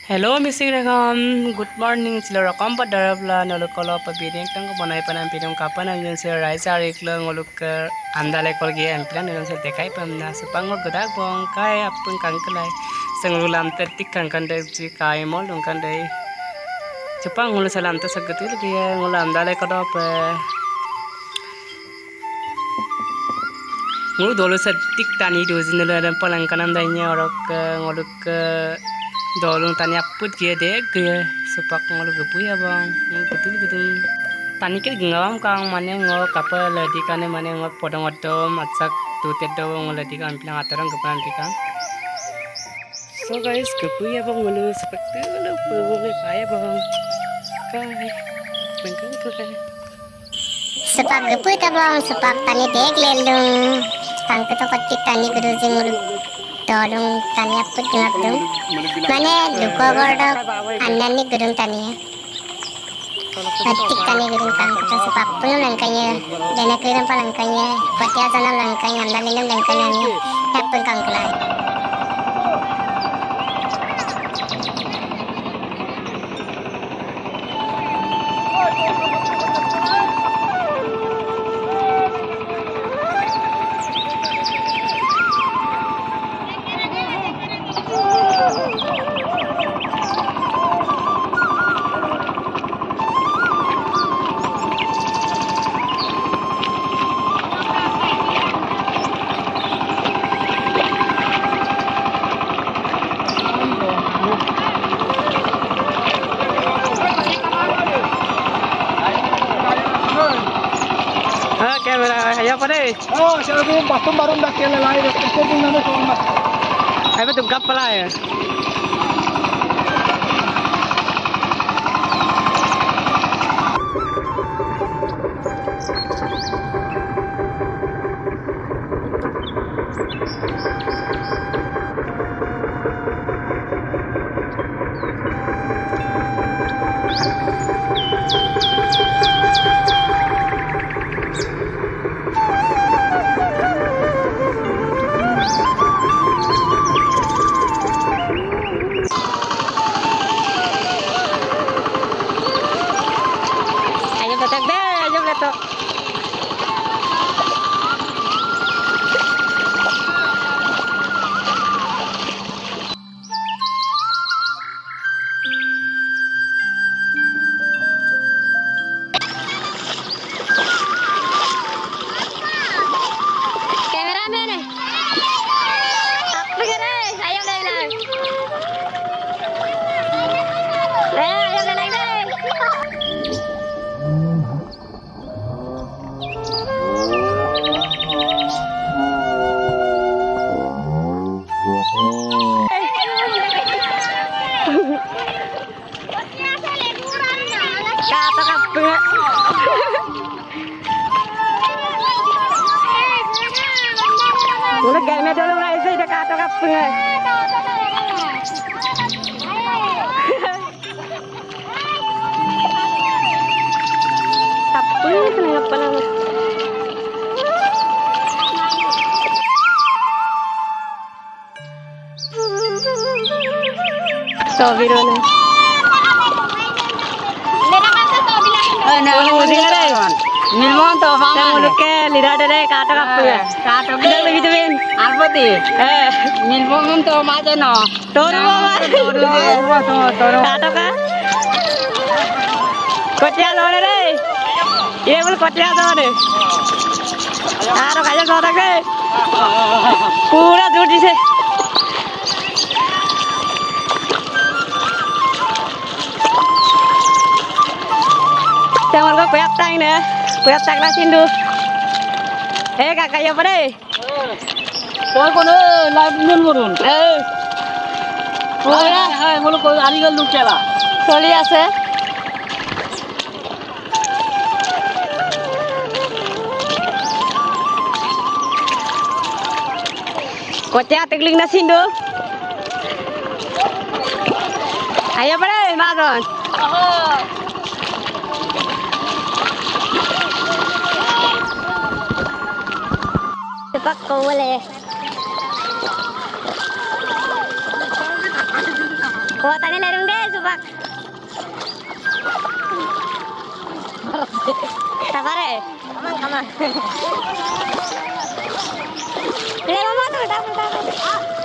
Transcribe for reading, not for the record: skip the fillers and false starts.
Hello, Missing Rakam. Good morning. Sila rakam pa darabla noluk kalau pabideng tang ko banai panam pidong kapan ang sila raisa ariklo ngoluk andale kol ge ampilan noluk sila dekai pamna sepangor godak bong kai apun kangkelai sengulam tertik kangkandai ji kai mol kandai sepang ngoluk salam tersegetil ge ngolam andale kodop ngoluk dolu setik tani dozi noluk palang kanan dainya orok ngoluk dolung tani aput kia dek kia sepak ngolu gepu ya bang betul betul tani kit ngawam kang mane ngo kapal ladi kane mane ngo podong odom atsak tu tedo ngo ladi kan bilang aturan kepan kan so guys gepu ya bang ngolu seperti ngolu boleh payah bang kai bengkang tuh kan sepak gepu ta bang sepak tani dek lelung tang keto kotik tani gerujing ngolu dolung tani aput ngabdum mane duko gordok annani gerung tani kotik tani gerung tang keto sepak pun langkanya dana kirim palangkanya kotia sana langkanya andalinem langkanya ni tapun kangkelai kamera ayo apa deh oh saya tu baru dah kena lain aku pun nama sama ayo tu gap pala ya Udah kayak medan lu lah sih dekat dekat pengen. Tapi kenapa nama? Sobirona. Nilmon tu Saya muluk ke lidah deh kata apa ya? kata Tidak lebih tuin. Alpati Nilmon tu macam no Toru mama. Toru Kata ka? Kotia lore deh. Iya bul kotia lore. Aro kaya lore ke? Pura दूर से. Jangan kau payah tang nih. Payah tang lah sindu. Kakak ya pada. Kau kono live nilmon Pura. hai mulu kau arigal lu cela Soli আছে. Kotia tegling na sindu. Ayo pada, maron. Sepak kau boleh. Ko tani larung deh subak. Sabare. Aman. Le mama tuh, tak.